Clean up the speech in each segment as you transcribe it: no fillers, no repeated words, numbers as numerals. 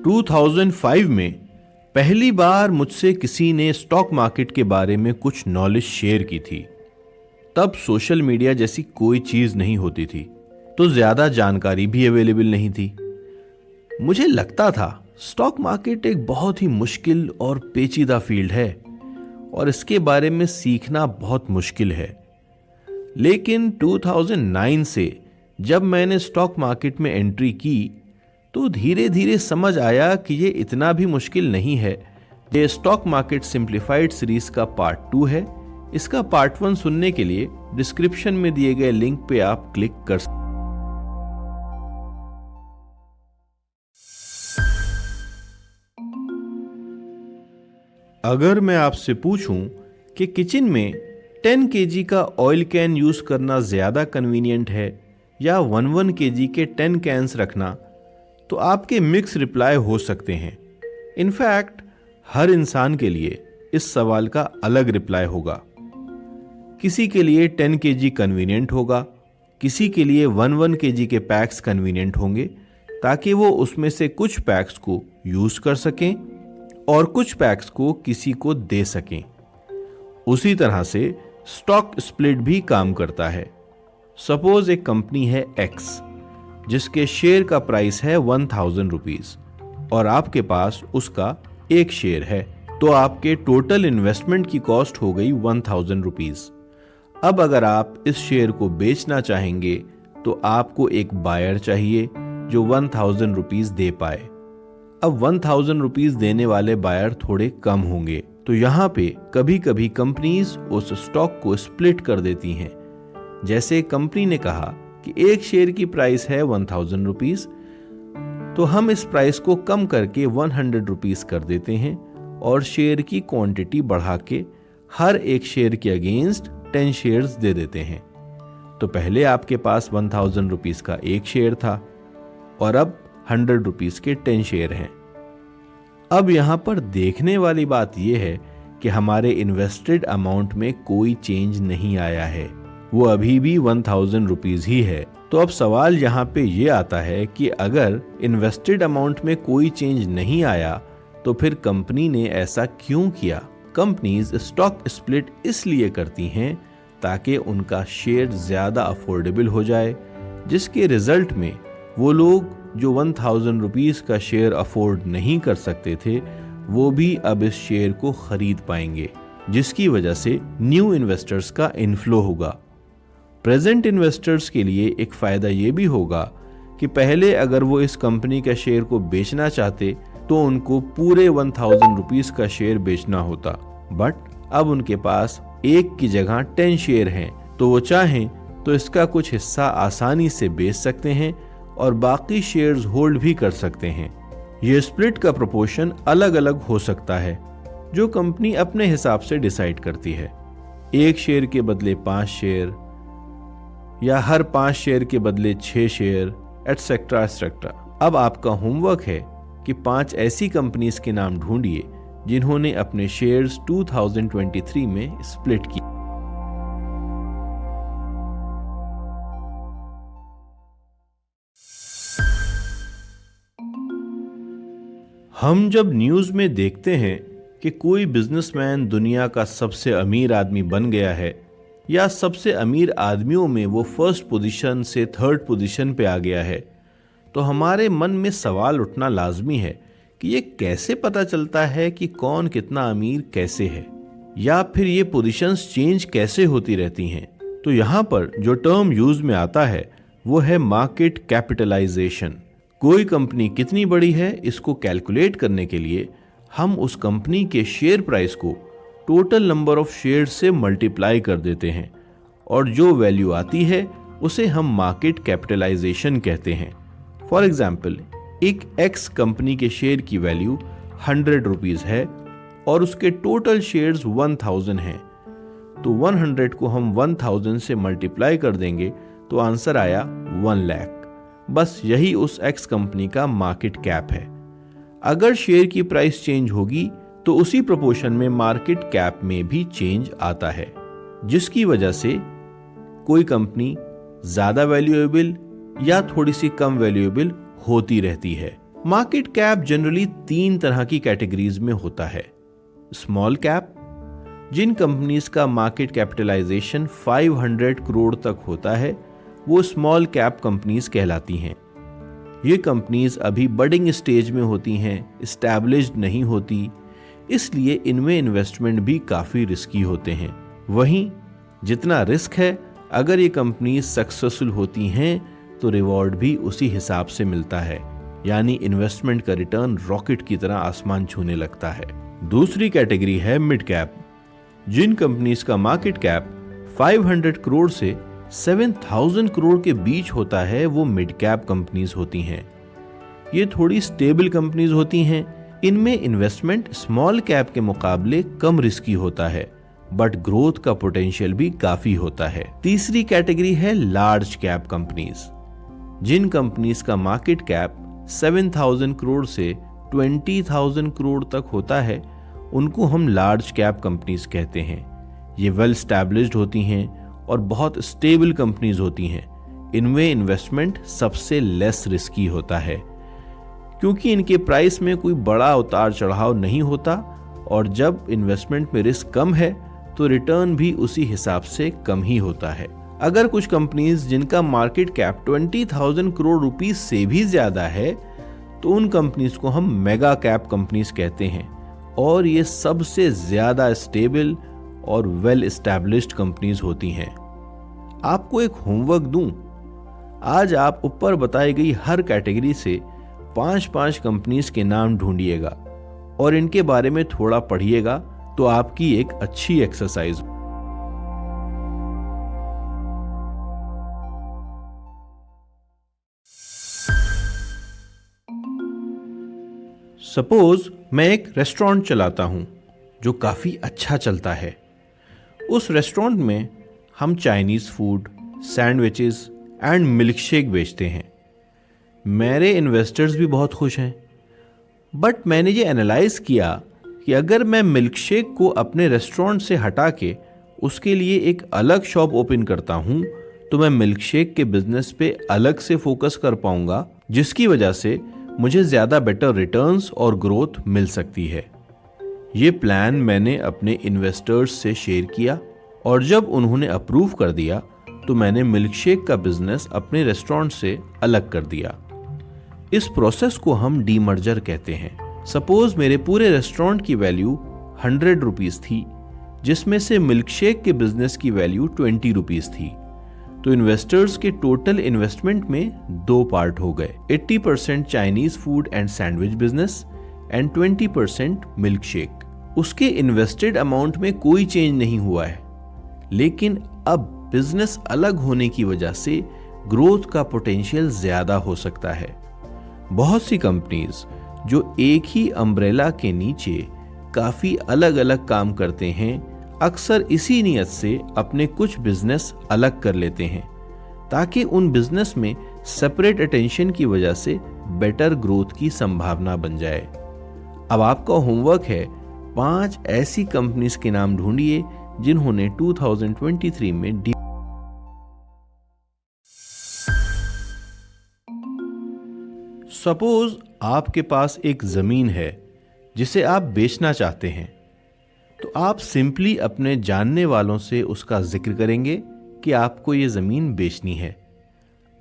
2005 में पहली बार मुझसे किसी ने स्टॉक मार्केट के बारे में कुछ नॉलेज शेयर की थी। तब सोशल मीडिया जैसी कोई चीज नहीं होती थी, तो ज्यादा जानकारी भी अवेलेबल नहीं थी। मुझे लगता था स्टॉक मार्केट एक बहुत ही मुश्किल और पेचीदा फील्ड है और इसके बारे में सीखना बहुत मुश्किल है। लेकिन 2009 से जब मैंने स्टॉक मार्केट में एंट्री की तो धीरे धीरे समझ आया कि ये इतना भी मुश्किल नहीं है। ये स्टॉक मार्केट सिंप्लीफाइड सीरीज का पार्ट 2 है। इसका पार्ट 1 सुनने के लिए डिस्क्रिप्शन में दिए गए लिंक पे आप क्लिक कर सकते। अगर मैं आपसे पूछूं कि किचन में 10 kg का ऑयल कैन यूज करना ज्यादा कन्वीनियंट है या 1 kg के 10 कैन्स रखना, तो आपके मिक्स रिप्लाई हो सकते हैं। इनफैक्ट हर इंसान के लिए इस सवाल का अलग रिप्लाई होगा। किसी के लिए 10 kg कन्वीनियंट होगा, किसी के लिए 1 kg के पैक्स कन्वीनियंट होंगे ताकि वो उसमें से कुछ पैक्स को यूज कर सकें और कुछ पैक्स को किसी को दे सकें। उसी तरह से स्टॉक स्प्लिट भी काम करता है। सपोज एक कंपनी है एक्स जिसके शेयर का प्राइस है 1000 रुपीज और आपके पास उसका एक शेयर है, तो आपके टोटल इन्वेस्टमेंट की कॉस्ट हो गई 1000 रुपीज। अब अगर आप इस शेयर को बेचना चाहेंगे तो आपको एक बायर चाहिए जो 1000 रुपीज दे पाए। अब 1000 रुपीज देने वाले बायर थोड़े कम होंगे, तो यहाँ पे कभी कभी कंपनीज उस स्टॉक को स्प्लिट कर देती हैं। जैसे कंपनी ने कहा कि एक शेयर की प्राइस है 1000 रुपीज, तो हम इस प्राइस को कम करके 100 रुपीज कर देते हैं और शेयर की क्वांटिटी बढ़ा के हर एक शेयर के अगेंस्ट 10 शेयर्स दे देते हैं। तो पहले आपके पास 1000 रुपीज का एक शेयर था और अब 100 रुपीज के 10 शेयर हैं। अब यहां पर देखने वाली बात यह है कि हमारे इन्वेस्टेड अमाउंट में कोई चेंज नहीं आया है, वो अभी भी 1000 रुपीज ही है। तो अब सवाल यहाँ पे ये आता है कि अगर इन्वेस्टेड अमाउंट में कोई चेंज नहीं आया तो फिर कंपनी ने ऐसा क्यों किया? कंपनीज स्टॉक स्प्लिट इसलिए करती हैं ताकि उनका शेयर ज्यादा अफोर्डेबल हो जाए, जिसके रिजल्ट में वो लोग जो 1000 रुपीज का शेयर अफोर्ड नहीं कर सकते थे वो भी अब इस शेयर को खरीद पाएंगे, जिसकी वजह से न्यू इन्वेस्टर्स का इनफ्लो होगा। प्रेजेंट इन्वेस्टर्स के लिए एक फायदा ये भी होगा कि पहले अगर वो इस कंपनी के शेयर को बेचना चाहते तो उनको पूरे 1000 रुपीज का शेयर बेचना होता, बट अब उनके पास एक की जगह 10 शेयर हैं, तो वो चाहें तो इसका कुछ हिस्सा आसानी से बेच सकते हैं और बाकी शेयर्स होल्ड भी कर सकते हैं। ये स्प्लिट का प्रोपोर्शन अलग अलग हो सकता है, जो कंपनी अपने हिसाब से डिसाइड करती है। एक शेयर के बदले 5 शेयर या हर 5 शेयर के बदले 6 शेयर, एटसेट्रा एटसेट्रा। अब आपका होमवर्क है कि 5 ऐसी कंपनीज के नाम ढूंढिए जिन्होंने अपने शेयर्स 2023 में स्प्लिट किए। हम जब न्यूज में देखते हैं कि कोई बिजनेसमैन दुनिया का सबसे अमीर आदमी बन गया है या सबसे अमीर आदमियों में वो फर्स्ट पोजीशन से थर्ड पोजीशन पे आ गया है, तो हमारे मन में सवाल उठना लाजमी है कि ये कैसे पता चलता है कि कौन कितना अमीर कैसे है, या फिर ये पोजीशंस चेंज कैसे होती रहती हैं। तो यहाँ पर जो टर्म यूज में आता है वो है मार्केट कैपिटलाइजेशन। कोई कंपनी कितनी बड़ी है इसको कैलकुलेट करने के लिए हम उस कंपनी के शेयर प्राइस को टोटल नंबर ऑफ शेयर से मल्टीप्लाई कर देते हैं और जो वैल्यू आती है उसे हम मार्केट कैपिटलाइजेशन कहते हैं। फॉर एग्जाम्पल, एक एक्स कंपनी के शेयर की वैल्यू 100 रुपीज है और उसके टोटल शेयर्स 1000 हैं, तो 100 को हम 1000 से मल्टीप्लाई कर देंगे तो आंसर आया 1 लाख। बस यही उस एक्स कंपनी का मार्केट कैप है। अगर शेयर की प्राइस चेंज होगी तो उसी प्रोपोर्शन में मार्केट कैप में भी चेंज आता है, जिसकी वजह से कोई कंपनी ज्यादा वैल्यूएबल या थोड़ी सी कम वैल्यूएबल होती रहती है। मार्केट कैप जनरली 3 तरह की कैटेगरीज में होता है। स्मॉल कैप, जिन कंपनीज का मार्केट कैपिटलाइजेशन 500 करोड़ तक होता है वो स्मॉल कैप कंपनीज कहलाती हैं। ये कंपनीज अभी बडिंग स्टेज में होती हैं, एस्टैब्लिश्ड नहीं होती, इसलिए इनमें इन्वेस्टमेंट भी काफ़ी रिस्की होते हैं। वहीं जितना रिस्क है, अगर ये कंपनीज सक्सेसफुल होती हैं तो रिवॉर्ड भी उसी हिसाब से मिलता है, यानी इन्वेस्टमेंट का रिटर्न रॉकेट की तरह आसमान छूने लगता है। दूसरी कैटेगरी है मिड कैप, जिन कंपनीज का मार्केट कैप 500 करोड़ से 7000 करोड़ के बीच होता है वो मिड कैप कंपनीज होती हैं। ये थोड़ी स्टेबल कंपनीज होती हैं, इनमें इन्वेस्टमेंट स्मॉल कैप के मुकाबले कम रिस्की होता है, बट ग्रोथ का पोटेंशियल भी काफी होता है। तीसरी कैटेगरी है लार्ज कैप कंपनीज, जिन कंपनीज का मार्केट कैप 7000 करोड़ से 20,000 करोड़ तक होता है उनको हम लार्ज कैप कंपनीज कहते हैं। ये वेल स्टैब्लिश्ड होती हैं और बहुत स्टेबल कंपनीज होती हैं। इनमें इन्वेस्टमेंट सबसे लेस रिस्की होता है, क्योंकि इनके प्राइस में कोई बड़ा उतार चढ़ाव नहीं होता, और जब इन्वेस्टमेंट में रिस्क कम है तो रिटर्न भी उसी हिसाब से कम ही होता है। अगर कुछ कंपनीज जिनका मार्केट कैप 20,000 करोड़ रुपीस से भी ज्यादा है तो उन कंपनीज को हम मेगा कैप कंपनीज कहते हैं, और ये सबसे ज्यादा स्टेबल और वेल एस्टैब्लिश्ड कंपनीज होती हैं। आपको एक होमवर्क दूं, आज आप ऊपर बताई गई हर कैटेगरी से 5-5 कंपनीज के नाम ढूंढिएगा और इनके बारे में थोड़ा पढ़िएगा, तो आपकी एक अच्छी एक्सरसाइज। सपोज मैं एक रेस्टोरेंट चलाता हूं जो काफी अच्छा चलता है। उस रेस्टोरेंट में हम Chinese food, sandwiches and milk shake बेचते हैं। मेरे इन्वेस्टर्स भी बहुत खुश हैं, बट मैंने ये एनालाइज किया कि अगर मैं मिल्क शेक को अपने रेस्टोरेंट से हटा के उसके लिए एक अलग शॉप ओपन करता हूं तो मैं मिल्क शेक के बिजनेस पे अलग से फोकस कर पाऊंगा, जिसकी वजह से मुझे ज्यादा बेटर रिटर्न्स और ग्रोथ मिल सकती है। ये प्लान मैंने अपने इन्वेस्टर्स से शेयर किया और जब उन्होंने अप्रूव कर दिया तो मैंने मिल्क शेक का बिजनेस अपने रेस्टोरेंट से अलग कर दिया। इस प्रोसेस को हम डीमर्जर कहते हैं। सपोज मेरे पूरे रेस्टोरेंट की वैल्यू 100 रुपीज थी, जिसमें से मिल्क शेक के बिजनेस की वैल्यू 20 रुपीज थी, तो इन्वेस्टर्स के टोटल इन्वेस्टमेंट में 2 पार्ट हो गए, 80% Chinese food and sandwich business and 20% milk shake. उसके इन्वेस्टेड अमाउंट में कोई चेंज नहीं हुआ है, लेकिन अब बिजनेस अलग होने की वजह से ग्रोथ का पोटेंशियल ज्यादा हो सकता है। बहुत सी कंपनीज जो एक ही अम्ब्रेला के नीचे काफी अलग अलग काम करते हैं, अक्सर इसी नियत से अपने कुछ बिजनेस अलग कर लेते हैं ताकि उन बिजनेस में सेपरेट अटेंशन की वजह से बेटर ग्रोथ की संभावना बन जाए। अब आपका होमवर्क है 5 ऐसी कंपनीज के नाम ढूंढिए जिन्होंने 2023 में सपोज आपके पास एक जमीन है जिसे आप बेचना चाहते हैं, तो आप सिंपली अपने जानने वालों से उसका जिक्र करेंगे कि आपको ये जमीन बेचनी है।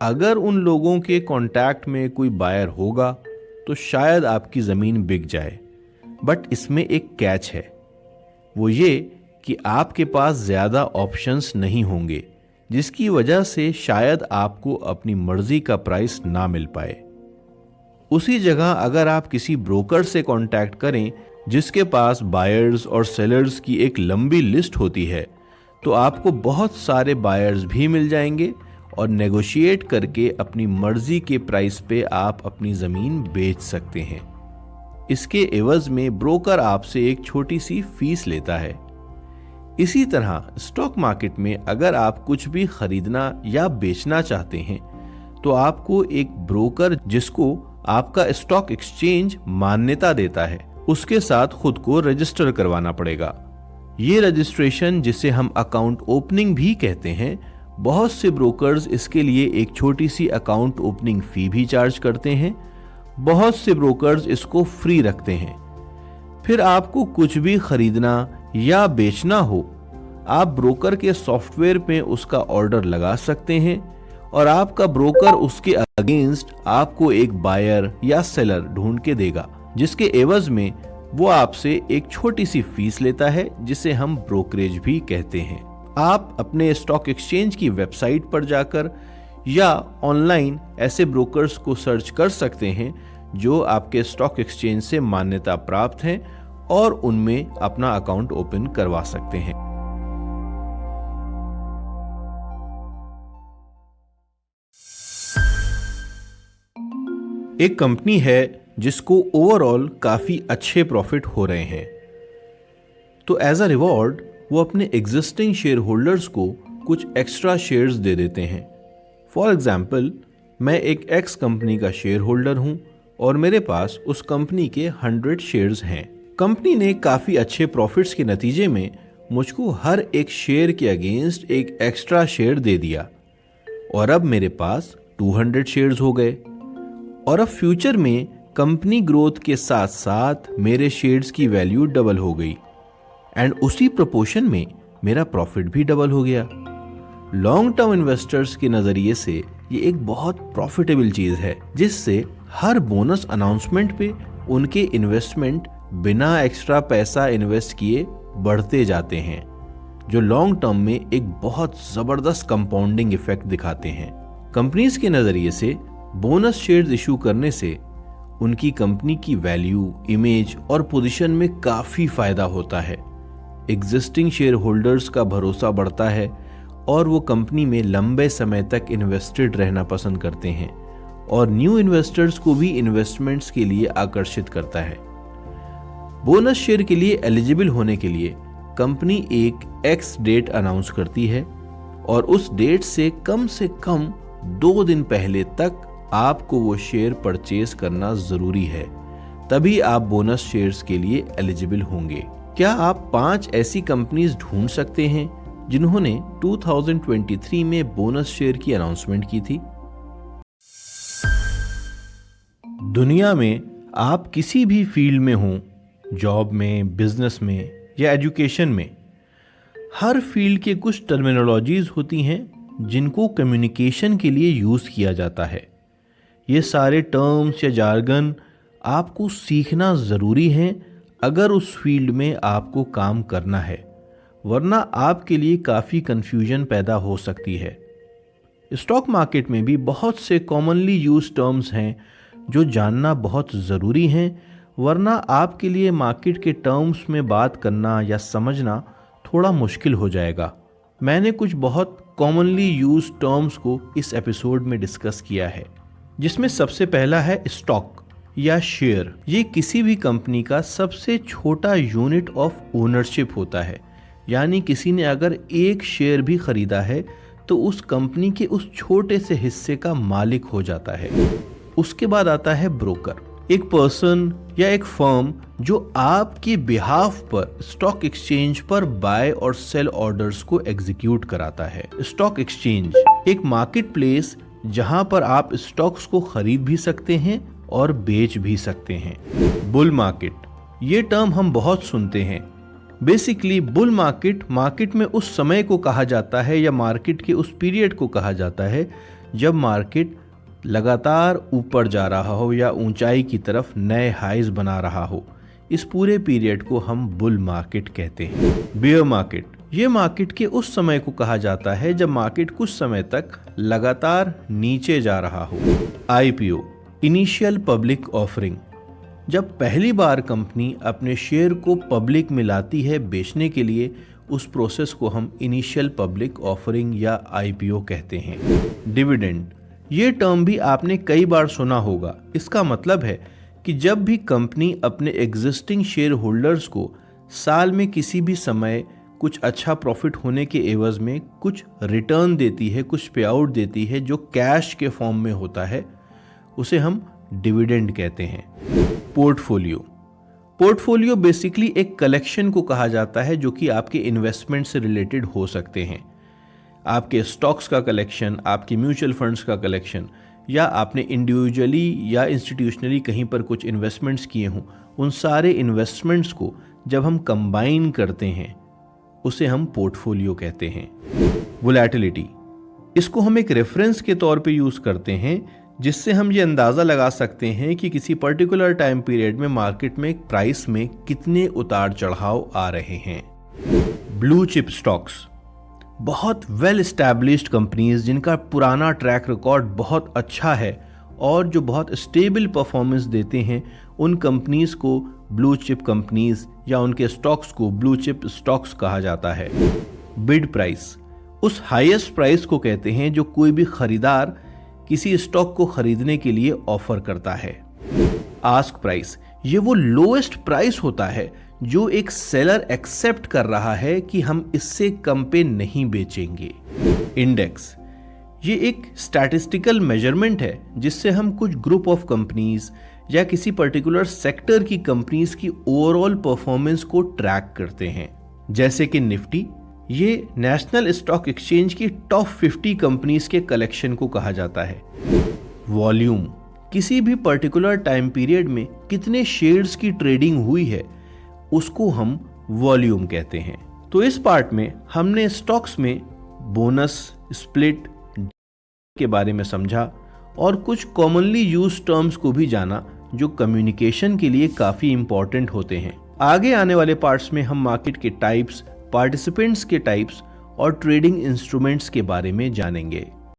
अगर उन लोगों के कांटेक्ट में कोई बायर होगा तो शायद आपकी जमीन बिक जाए, बट इसमें एक कैच है, वो ये कि आपके पास ज्यादा ऑप्शंस नहीं होंगे, जिसकी वजह से शायद आपको अपनी मर्जी का प्राइस ना मिल पाए। उसी जगह अगर आप किसी ब्रोकर से कांटेक्ट करें जिसके पास बायर्स और सेलर्स की एक लंबी लिस्ट होती है, तो आपको बहुत सारे बायर्स भी मिल जाएंगे और नेगोशिएट करके अपनी मर्जी के प्राइस पे आप अपनी जमीन बेच सकते हैं। इसके एवज में ब्रोकर आपसे एक छोटी सी फीस लेता है। इसी तरह स्टॉक मार्केट में अगर आप कुछ भी खरीदना या बेचना चाहते हैं तो आपको एक ब्रोकर जिसको आपका स्टॉक एक्सचेंज मान्यता देता है उसके साथ खुद को रजिस्टर करवाना पड़ेगा। ये रजिस्ट्रेशन, जिसे हम अकाउंट ओपनिंग भी कहते हैं, बहुत से ब्रोकर्स इसके लिए एक छोटी सी अकाउंट ओपनिंग फी भी चार्ज करते हैं, बहुत से ब्रोकर्स इसको फ्री रखते हैं। फिर आपको कुछ भी खरीदना या बेचना हो, आप ब्रोकर के सॉफ्टवेयर में उसका ऑर्डर लगा सकते हैं और आपका ब्रोकर उसके अगेंस्ट आपको एक बायर या सेलर ढूंढ के देगा, जिसके एवज में वो आपसे एक छोटी सी फीस लेता है, जिसे हम ब्रोकरेज भी कहते हैं। आप अपने स्टॉक एक्सचेंज की वेबसाइट पर जाकर या ऑनलाइन ऐसे ब्रोकर्स को सर्च कर सकते हैं जो आपके स्टॉक एक्सचेंज से मान्यता प्राप्त हैं और उनमें अपना अकाउंट ओपन करवा सकते हैं। एक कंपनी है जिसको ओवरऑल काफी अच्छे प्रॉफिट हो रहे हैं, तो एज अ रिवॉर्ड वो अपने एग्जिस्टिंग शेयर होल्डर्स को कुछ एक्स्ट्रा शेयर्स दे देते हैं। फॉर एग्जाम्पल, मैं एक एक्स कंपनी का शेयर होल्डर हूं और मेरे पास उस कंपनी के 100 शेयर्स हैं। कंपनी ने काफी अच्छे प्रॉफिट्स के नतीजे में मुझको हर एक शेयर के अगेंस्ट एक एक्स्ट्रा शेयर दे दिया और अब मेरे पास 200 शेयर्स हो गए। और अब फ्यूचर में कंपनी ग्रोथ के साथ साथ मेरे शेयर्स की वैल्यू डबल हो गई एंड उसी प्रोपोर्शन में मेरा प्रॉफिट भी डबल हो गया। लॉन्ग टर्म इन्वेस्टर्स के नजरिए से ये एक बहुत प्रॉफिटेबल चीज है, जिससे हर बोनस अनाउंसमेंट पे उनके इन्वेस्टमेंट बिना एक्स्ट्रा पैसा इन्वेस्ट किए बढ़ते जाते हैं, जो लॉन्ग टर्म में एक बहुत जबरदस्त कंपाउंडिंग इफेक्ट दिखाते हैं। कंपनीज के नजरिए से बोनस शेयर्स इशू करने से उनकी कंपनी की वैल्यू, इमेज और पोजीशन में काफी फायदा होता है। एग्जिस्टिंग शेयर होल्डर्स का भरोसा बढ़ता है और वो कंपनी में लंबे समय तक इन्वेस्टेड रहना पसंद करते हैं और न्यू इन्वेस्टर्स को भी इन्वेस्टमेंट्स के लिए आकर्षित करता है। बोनस शेयर के लिए एलिजिबल होने के लिए कंपनी एक एक्स डेट अनाउंस करती है और उस डेट से कम 2 दिन पहले तक आपको वो शेयर परचेज करना जरूरी है, तभी आप बोनस शेयर्स के लिए एलिजिबल होंगे। क्या आप 5 ऐसी कंपनीज ढूंढ सकते हैं जिन्होंने 2023 में बोनस शेयर की अनाउंसमेंट की थी? दुनिया में आप किसी भी फील्ड में हों, जॉब में, बिजनेस में या एजुकेशन में, हर फील्ड के कुछ टर्मिनोलॉजीज होती हैं जिनको कम्युनिकेशन के लिए यूज किया जाता है। ये सारे टर्म्स या जार्गन आपको सीखना जरूरी है अगर उस फील्ड में आपको काम करना है, वरना आपके लिए काफी कंफ्यूजन पैदा हो सकती है। स्टॉक मार्केट में भी बहुत से कॉमनली यूज टर्म्स हैं जो जानना बहुत ज़रूरी हैं, वरना आपके लिए मार्केट के टर्म्स में बात करना या समझना थोड़ा मुश्किल हो जाएगा। मैंने कुछ बहुत कॉमनली यूज टर्म्स को इस एपिसोड में डिस्कस किया है, जिसमें सबसे पहला है स्टॉक या शेयर। ये किसी भी कंपनी का सबसे छोटा यूनिट ऑफ ओनरशिप होता है, यानी किसी ने अगर एक शेयर भी खरीदा है तो उस कंपनी के उस छोटे से हिस्से का मालिक हो जाता है। उसके बाद आता है ब्रोकर, एक पर्सन या एक फर्म जो आपके बिहाफ पर स्टॉक एक्सचेंज पर बाय और सेल ऑर्डर्स को एग्जीक्यूट कराता है। स्टॉक एक्सचेंज एक मार्केट प्लेस जहां पर आप स्टॉक्स को खरीद भी सकते हैं और बेच भी सकते हैं। बुल मार्केट, ये टर्म हम बहुत सुनते हैं। बेसिकली बुल मार्केट में उस समय को कहा जाता है या मार्केट के उस पीरियड को कहा जाता है जब मार्केट लगातार ऊपर जा रहा हो या ऊंचाई की तरफ नए हाइज बना रहा हो। इस पूरे पीरियड को हम बुल मार्केट कहते हैं। बेयर मार्केट, ये मार्केट के उस समय को कहा जाता है जब मार्केट कुछ समय तक लगातार नीचे जा रहा हो। आईपीओ, इनिशियल पब्लिक ऑफरिंग, जब पहली बार कंपनी अपने शेयर को पब्लिक में लाती है बेचने के लिए, उस प्रोसेस को हम इनिशियल पब्लिक ऑफरिंग या आईपीओ कहते हैं। डिविडेंड, ये टर्म भी आपने कई बार सुना होगा। इसका मतलब है कि जब भी कंपनी अपने एग्जिस्टिंग शेयर होल्डर्स को साल में किसी भी समय कुछ अच्छा प्रॉफिट होने के एवज में कुछ रिटर्न देती है, कुछ पे आउट देती है जो कैश के फॉर्म में होता है, उसे हम डिविडेंड कहते हैं। पोर्टफोलियो बेसिकली एक कलेक्शन को कहा जाता है जो कि आपके इन्वेस्टमेंट से रिलेटेड हो सकते हैं। आपके स्टॉक्स का कलेक्शन, आपके म्यूचुअल फंड्स का कलेक्शन या आपने इंडिविजुअली या इंस्टीट्यूशनली कहीं पर कुछ इन्वेस्टमेंट्स किए हों, उन सारे इन्वेस्टमेंट्स को जब हम कंबाइन करते हैं उसे हम पोर्टफोलियो कहते हैं। वोलेटिलिटी, इसको हम एक रेफरेंस के तौर पे यूज़ करते हैं जिससे हम ये अंदाज़ा लगा सकते हैं कि किसी पर्टिकुलर टाइम पीरियड में मार्केट में प्राइस में कितने उतार चढ़ाव आ रहे हैं। ब्लू चिप स्टॉक्स, बहुत वेल एस्टैब्लिश्ड कंपनीज जिनका पुराना ट्रैक रिकॉर्ड बहुत अच्छा है और जो बहुत स्टेबल परफॉर्मेंस देते हैं, उन कंपनीज को ब्लू चिप कंपनीज या उनके स्टॉक्स को ब्लू चिप स्टॉक्स कहा जाता है। बिड प्राइस, उस हाईएस्ट प्राइस को कहते हैं जो कोई भी खरीदार किसी स्टॉक को खरीदने के लिए ऑफर करता है। आस्क प्राइस, ये वो लोएस्ट प्राइस होता है जो एक सेलर एक्सेप्ट कर रहा है कि हम इससे कम पे नहीं बेचेंगे। इंडेक्स, ये एक स्टैटिस्टिकल मेजरमेंट है जिससे हम कुछ ग्रुप ऑफ कंपनीज या किसी पर्टिकुलर सेक्टर की कंपनीज की ओवरऑल परफॉर्मेंस को ट्रैक करते हैं। जैसे कि निफ्टी, ये नेशनल स्टॉक एक्सचेंज की टॉप 50 कंपनीज के कलेक्शन को कहा जाता है। वॉल्यूम, किसी भी पर्टिकुलर टाइम पीरियड में कितने शेयर्स की ट्रेडिंग हुई है उसको हम वॉल्यूम कहते हैं। तो इस पार्ट में हमने स्टॉक्स में बोनस, स्प्लिट के बारे में समझा और कुछ कॉमनली यूज टर्म्स को भी जाना जो कम्युनिकेशन के लिए काफी इंपॉर्टेंट होते हैं। आगे आने वाले पार्ट्स में हम मार्केट के टाइप्स, पार्टिसिपेंट्स के टाइप्स और ट्रेडिंग इंस्ट्रूमेंट्स के बारे में जानेंगे।